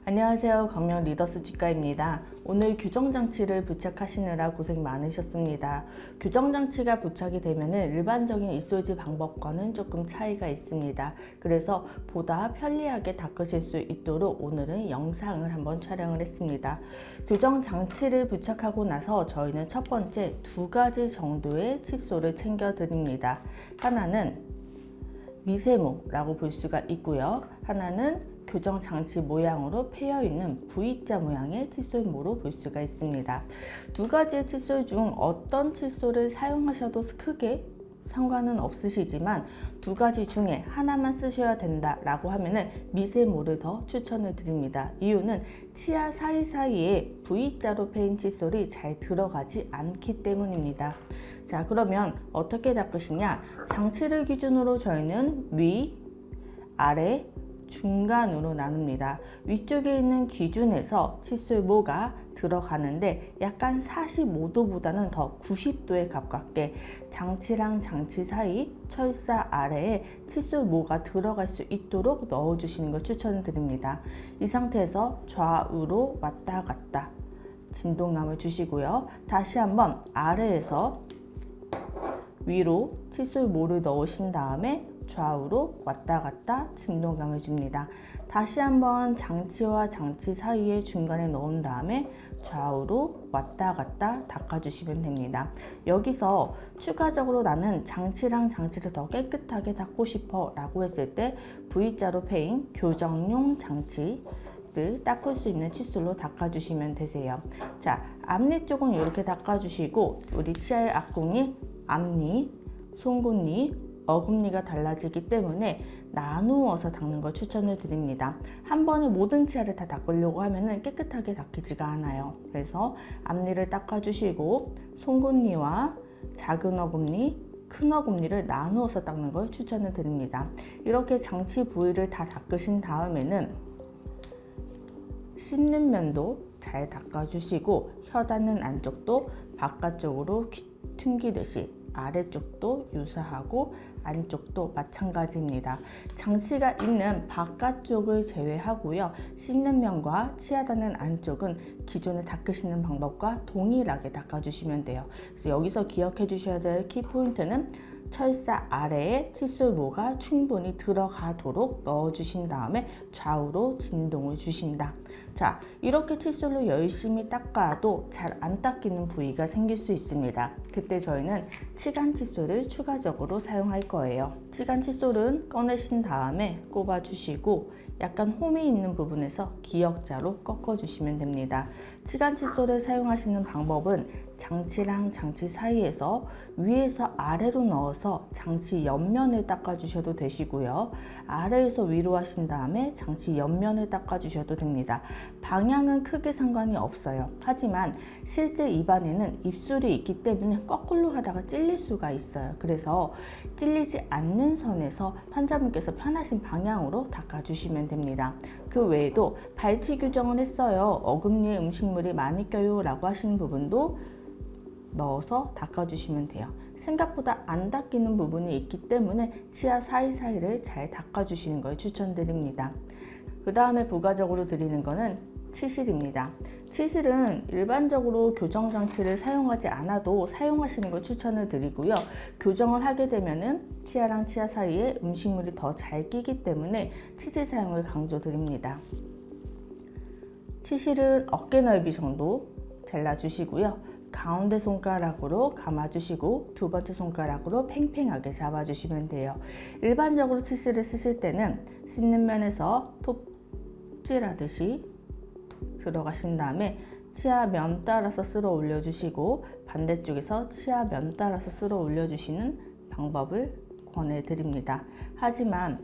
안녕하세요. 광명 리더스 치과입니다. 오늘 교정장치를 부착하시느라 고생 많으셨습니다. 교정장치가 부착이 되면 일반적인 입소지 방법과는 조금 차이가 있습니다. 그래서 보다 편리하게 닦으실 수 있도록 오늘은 영상을 한번 촬영을 했습니다. 교정장치를 부착하고 나서 저희는 첫 번째 2가지 정도의 칫솔을 챙겨 드립니다. 하나는 미세모라고 볼 수가 있고요. 하나는 교정 장치 모양으로 패여 있는 V자 모양의 칫솔모로 볼 수가 있습니다. 2가지의 칫솔 중 어떤 칫솔을 사용하셔도 크게 상관은 없으시지만 2가지 중에 하나만 쓰셔야 된다라고 하면은 미세모를 더 추천을 드립니다. 이유는 치아 사이사이에 V자로 패인 칫솔이 잘 들어가지 않기 때문입니다. 자, 그러면 어떻게 닦으시냐? 장치를 기준으로 저희는 위, 아래, 중간으로 나눕니다. 위쪽에 있는 기준에서 칫솔모가 들어가는데 약간 45도보다는 더 90도에 가깝게 장치랑 장치 사이 철사 아래에 칫솔모가 들어갈 수 있도록 넣어주시는 걸 추천드립니다. 이 상태에서 좌우로 왔다 갔다 진동감을 주시고요. 다시 한번 아래에서 위로 칫솔모를 넣으신 다음에 좌우로 왔다 갔다 진동감을 줍니다. 다시 한번 장치와 장치 사이에 중간에 넣은 다음에 좌우로 왔다 갔다 닦아주시면 됩니다. 여기서 추가적으로 나는 장치랑 장치를 더 깨끗하게 닦고 싶어 라고 했을 때 V자로 패인 교정용 장치를 닦을 수 있는 칫솔로 닦아주시면 되세요. 자, 앞니 쪽은 이렇게 닦아주시고 우리 치아의 앞궁이 앞니, 송곳니, 어금니가 달라지기 때문에 나누어서 닦는 걸 추천을 드립니다. 한 번에 모든 치아를 다 닦으려고 하면 깨끗하게 닦이지가 않아요. 그래서 앞니를 닦아주시고 송곳니와 작은 어금니, 큰 어금니를 나누어서 닦는 걸 추천을 드립니다. 이렇게 장치 부위를 다 닦으신 다음에는 씹는 면도 잘 닦아주시고 혀 닿는 안쪽도 바깥쪽으로 튕기듯이 아래쪽도 유사하고 안쪽도 마찬가지입니다. 장치가 있는 바깥쪽을 제외하고요. 씹는 면과 치아 닿는 안쪽은 기존에 닦으시는 방법과 동일하게 닦아주시면 돼요. 그래서 여기서 기억해 주셔야 될 키포인트는 철사 아래에 칫솔모가 충분히 들어가도록 넣어주신 다음에 좌우로 진동을 주신다. 자, 이렇게 칫솔로 열심히 닦아도 잘 안 닦이는 부위가 생길 수 있습니다. 그때 저희는 치간 칫솔을 추가적으로 사용할 거예요. 치간 칫솔은 꺼내신 다음에 꼽아주시고 약간 홈이 있는 부분에서 기역자로 꺾어주시면 됩니다. 치간 칫솔을 사용하시는 방법은 장치랑 장치 사이에서 위에서 아래로 넣어서 장치 옆면을 닦아주셔도 되시고요. 아래에서 위로 하신 다음에 장치 옆면을 닦아주셔도 됩니다. 방향은 크게 상관이 없어요. 하지만 실제 입안에는 입술이 있기 때문에 거꾸로 하다가 찔릴 수가 있어요. 그래서 찔리지 않는 선에서 환자분께서 편하신 방향으로 닦아주시면 됩니다. 그 외에도 발치 교정을 했어요. 어금니에 음식물이 많이 껴요 라고 하시는 부분도 넣어서 닦아주시면 돼요. 생각보다 안 닦이는 부분이 있기 때문에 치아 사이사이를 잘 닦아주시는 걸 추천드립니다. 그 다음에 부가적으로 드리는 거는 치실입니다. 치실은 일반적으로 교정장치를 사용하지 않아도 사용하시는 걸 추천을 드리고요. 교정을 하게 되면은 치아랑 치아 사이에 음식물이 더 잘 끼기 때문에 치실 사용을 강조드립니다. 치실은 어깨 넓이 정도 잘라주시고요. 가운데 손가락으로 감아주시고 두 번째 손가락으로 팽팽하게 잡아주시면 돼요. 일반적으로 치실을 쓰실 때는 씹는 면에서 톱질하듯이 들어가신 다음에 치아 면 따라서 쓸어 올려주시고 반대쪽에서 치아 면 따라서 쓸어 올려주시는 방법을 권해드립니다. 하지만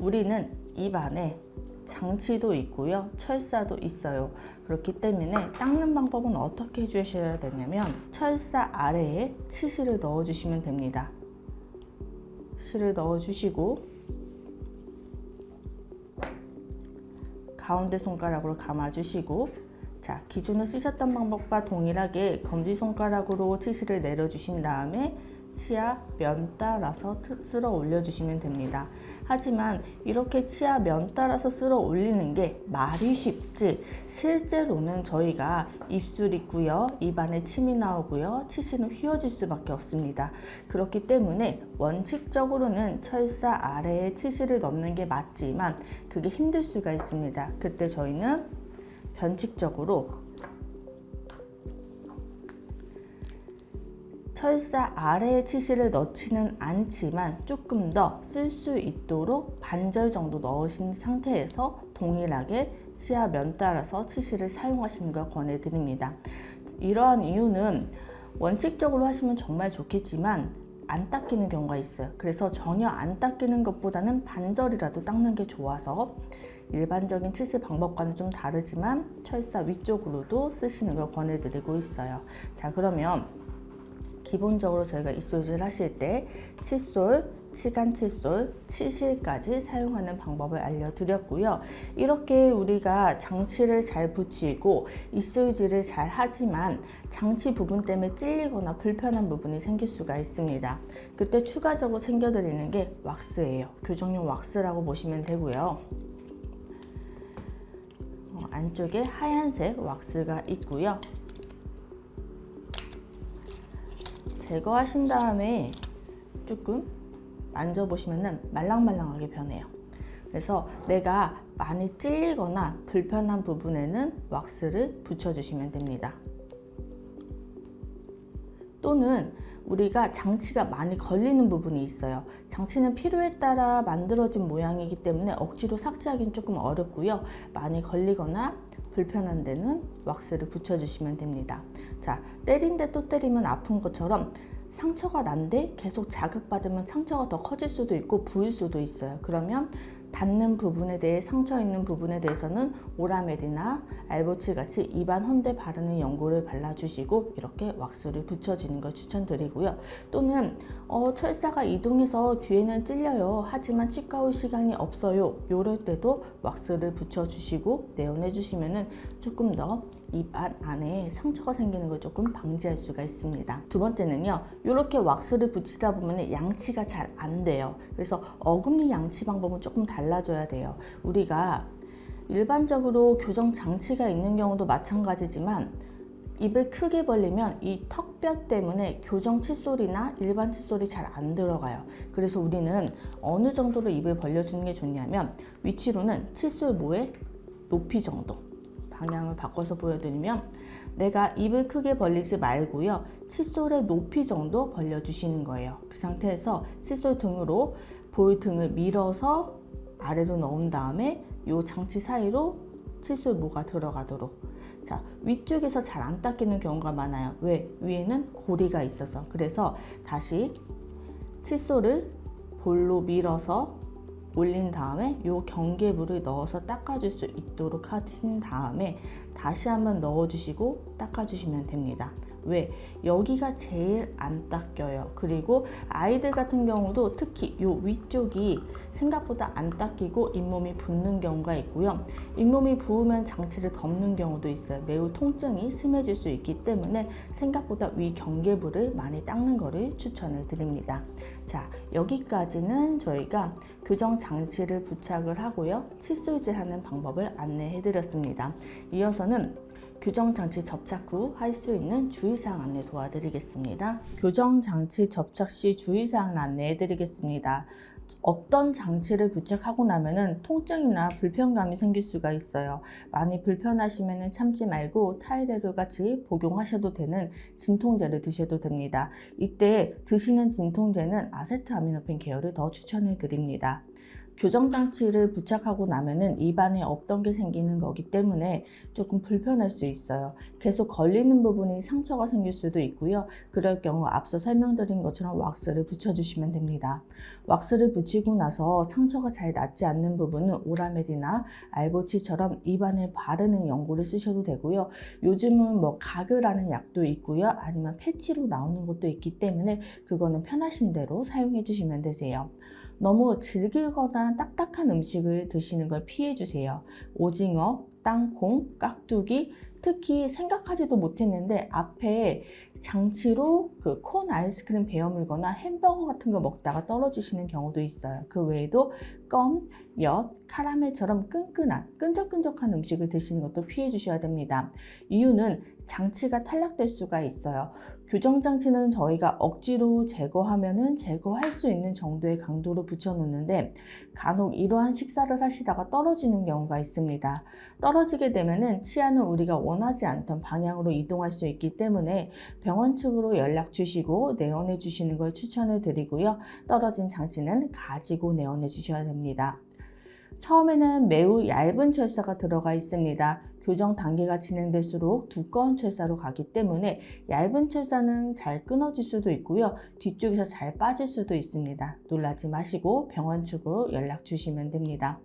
우리는 입 안에 장치도 있고요. 철사도 있어요. 그렇기 때문에 닦는 방법은 어떻게 해주셔야 되냐면 철사 아래에 치실을 넣어주시면 됩니다. 실을 넣어주시고 가운데 손가락으로 감아주시고 자, 기존에 쓰셨던 방법과 동일하게 검지손가락으로 치실을 내려주신 다음에 치아 면 따라서 쓸어 올려주시면 됩니다. 하지만 이렇게 치아 면 따라서 쓸어 올리는 게 말이 쉽지 실제로는 저희가 입술 있고요, 입안에 침이 나오고요, 치실은 휘어질 수밖에 없습니다. 그렇기 때문에 원칙적으로는 철사 아래에 치실을 넣는 게 맞지만 그게 힘들 수가 있습니다. 그때 저희는 변칙적으로 철사 아래에 치실을 넣지는 않지만 조금 더 쓸 수 있도록 반절 정도 넣으신 상태에서 동일하게 치아 면 따라서 치실을 사용하시는 걸 권해드립니다. 이러한 이유는 원칙적으로 하시면 정말 좋겠지만 안 닦이는 경우가 있어요. 그래서 전혀 안 닦이는 것보다는 반절이라도 닦는 게 좋아서 일반적인 치실 방법과는 좀 다르지만 철사 위쪽으로도 쓰시는 걸 권해드리고 있어요. 자, 그러면 기본적으로 저희가 입술질 하실 때 칫솔, 치간 칫솔, 치실까지 사용하는 방법을 알려드렸고요. 이렇게 우리가 장치를 잘 붙이고 입술질을 잘 하지만 장치 부분 때문에 찔리거나 불편한 부분이 생길 수가 있습니다. 그때 추가적으로 챙겨드리는 게 왁스예요. 교정용 왁스라고 보시면 되고요. 안쪽에 하얀색 왁스가 있고요. 제거하신 다음에 조금 만져보시면 말랑말랑하게 변해요. 그래서 내가 많이 찔리거나 불편한 부분에는 왁스를 붙여주시면 됩니다. 또는 우리가 장치가 많이 걸리는 부분이 있어요. 장치는 필요에 따라 만들어진 모양이기 때문에 억지로 삭제하기는 조금 어렵고요. 많이 걸리거나 불편한 데는 왁스를 붙여주시면 됩니다. 자, 때린데 또 때리면 아픈 것처럼 상처가 난데 계속 자극받으면 상처가 더 커질 수도 있고 부을 수도 있어요. 그러면 닿는 부분에 대해 상처 있는 부분에 대해서는 오라메디나 알보칠 같이 입안 헌데 바르는 연고를 발라주시고 이렇게 왁스를 붙여주는 걸 추천드리고요. 또는 철사가 이동해서 뒤에는 찔려요. 하지만 치과 올 시간이 없어요. 이럴 때도 왁스를 붙여주시고 내원해주시면 조금 더 입안 안에 상처가 생기는 걸 조금 방지할 수가 있습니다. 두 번째는요, 이렇게 왁스를 붙이다 보면 양치가 잘 안 돼요. 그래서 어금니 양치 방법은 조금 달라져야 돼요. 우리가 일반적으로 교정 장치가 있는 경우도 마찬가지지만 입을 크게 벌리면 이 턱뼈 때문에 교정 칫솔이나 일반 칫솔이 잘 안 들어가요. 그래서 우리는 어느 정도로 입을 벌려주는 게 좋냐면 위치로는 칫솔 모의 높이 정도, 방향을 바꿔서 보여드리면 내가 입을 크게 벌리지 말고요, 칫솔의 높이 정도 벌려주시는 거예요. 그 상태에서 칫솔 등으로 볼 등을 밀어서 아래로 넣은 다음에 이 장치 사이로 칫솔 모가 들어가도록. 자, 위쪽에서 잘 안 닦이는 경우가 많아요. 왜? 위에는 고리가 있어서. 그래서 다시 칫솔을 볼로 밀어서 올린 다음에 이 경계부를 넣어서 닦아줄 수 있도록 하신 다음에 다시 한번 넣어주시고 닦아주시면 됩니다. 왜? 여기가 제일 안 닦여요. 그리고 아이들 같은 경우도 특히 이 위쪽이 생각보다 안 닦이고 잇몸이 붓는 경우가 있고요. 잇몸이 부으면 장치를 덮는 경우도 있어요. 매우 통증이 심해질 수 있기 때문에 생각보다 위 경계부를 많이 닦는 것을 추천을 드립니다. 자, 여기까지는 저희가 교정 장치를 부착을 하고요, 칫솔질 하는 방법을 안내해 드렸습니다. 이어서는 교정장치 접착 후 할 수 있는 주의사항 안내 도와드리겠습니다. 교정장치 접착 시 주의사항을 안내해 드리겠습니다. 어떤 장치를 부착하고 나면은 통증이나 불편감이 생길 수가 있어요. 많이 불편하시면은 참지 말고 타이레놀 같이 복용하셔도 되는 진통제를 드셔도 됩니다. 이때 드시는 진통제는 아세트아미노펜 계열을 더 추천해 드립니다. 교정장치를 부착하고 나면은 입안에 없던 게 생기는 거기 때문에 조금 불편할 수 있어요. 계속 걸리는 부분이 상처가 생길 수도 있고요. 그럴 경우 앞서 설명드린 것처럼 왁스를 붙여주시면 됩니다. 왁스를 붙이고 나서 상처가 잘 낫지 않는 부분은 오라메디나 알보치처럼 입안에 바르는 연고를 쓰셔도 되고요. 요즘은 가그라는 약도 있고요. 아니면 패치로 나오는 것도 있기 때문에 그거는 편하신 대로 사용해 주시면 되세요. 너무 질기거나 딱딱한 음식을 드시는 걸 피해 주세요. 오징어, 땅콩, 깍두기, 특히 생각하지도 못했는데 앞에 장치로 그 콘 아이스크림 베어 물거나 햄버거 같은 거 먹다가 떨어지시는 경우도 있어요. 그 외에도 껌, 엿, 카라멜처럼 끈적끈적한 음식을 드시는 것도 피해 주셔야 됩니다. 이유는 장치가 탈락될 수가 있어요. 교정장치는 저희가 억지로 제거하면은 제거할 수 있는 정도의 강도로 붙여놓는데 간혹 이러한 식사를 하시다가 떨어지는 경우가 있습니다. 떨어지게 되면은 치아는 우리가 원하지 않던 방향으로 이동할 수 있기 때문에 병원 측으로 연락 주시고 내원해 주시는 걸 추천을 드리고요. 떨어진 장치는 가지고 내원해 주셔야 됩니다. 처음에는 매우 얇은 철사가 들어가 있습니다. 교정 단계가 진행될수록 두꺼운 철사로 가기 때문에 얇은 철사는 잘 끊어질 수도 있고요. 뒤쪽에서 잘 빠질 수도 있습니다. 놀라지 마시고 병원 측으로 연락 주시면 됩니다.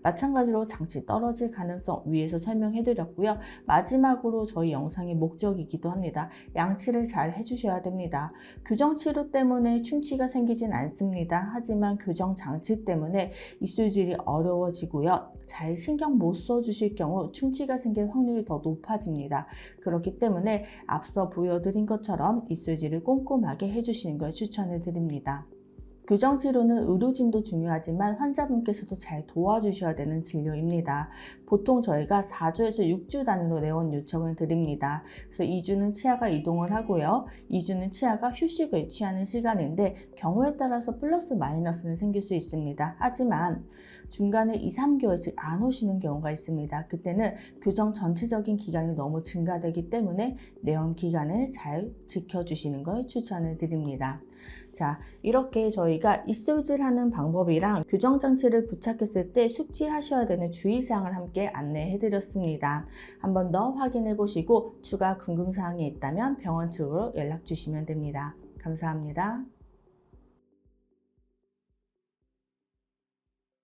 마찬가지로 장치 떨어질 가능성 위에서 설명해 드렸고요. 마지막으로 저희 영상의 목적이기도 합니다. 양치를 잘 해주셔야 됩니다. 교정 치료 때문에 충치가 생기진 않습니다. 하지만 교정 장치 때문에 이술질이 어려워지고요. 잘 신경 못 써주실 경우 충치가 생길 확률이 더 높아집니다. 그렇기 때문에 앞서 보여드린 것처럼 이술질을 꼼꼼하게 해주시는 걸 추천을 드립니다. 교정치료는 의료진도 중요하지만 환자분께서도 잘 도와주셔야 되는 진료입니다. 보통 저희가 4주에서 6주 단위로 내원 요청을 드립니다. 그래서 2주는 치아가 이동을 하고요. 2주는 치아가 휴식을 취하는 시간인데 경우에 따라서 플러스 마이너스는 생길 수 있습니다. 하지만 중간에 2, 3개월씩 안 오시는 경우가 있습니다. 그때는 교정 전체적인 기간이 너무 증가되기 때문에 내원 기간을 잘 지켜주시는 걸 추천을 드립니다. 자, 이렇게 저희가 이솔질하는 방법이랑 교정장치를 부착했을 때 숙지하셔야 되는 주의사항을 함께 안내해 드렸습니다. 한 번 더 확인해 보시고 추가 궁금사항이 있다면 병원 측으로 연락 주시면 됩니다. 감사합니다.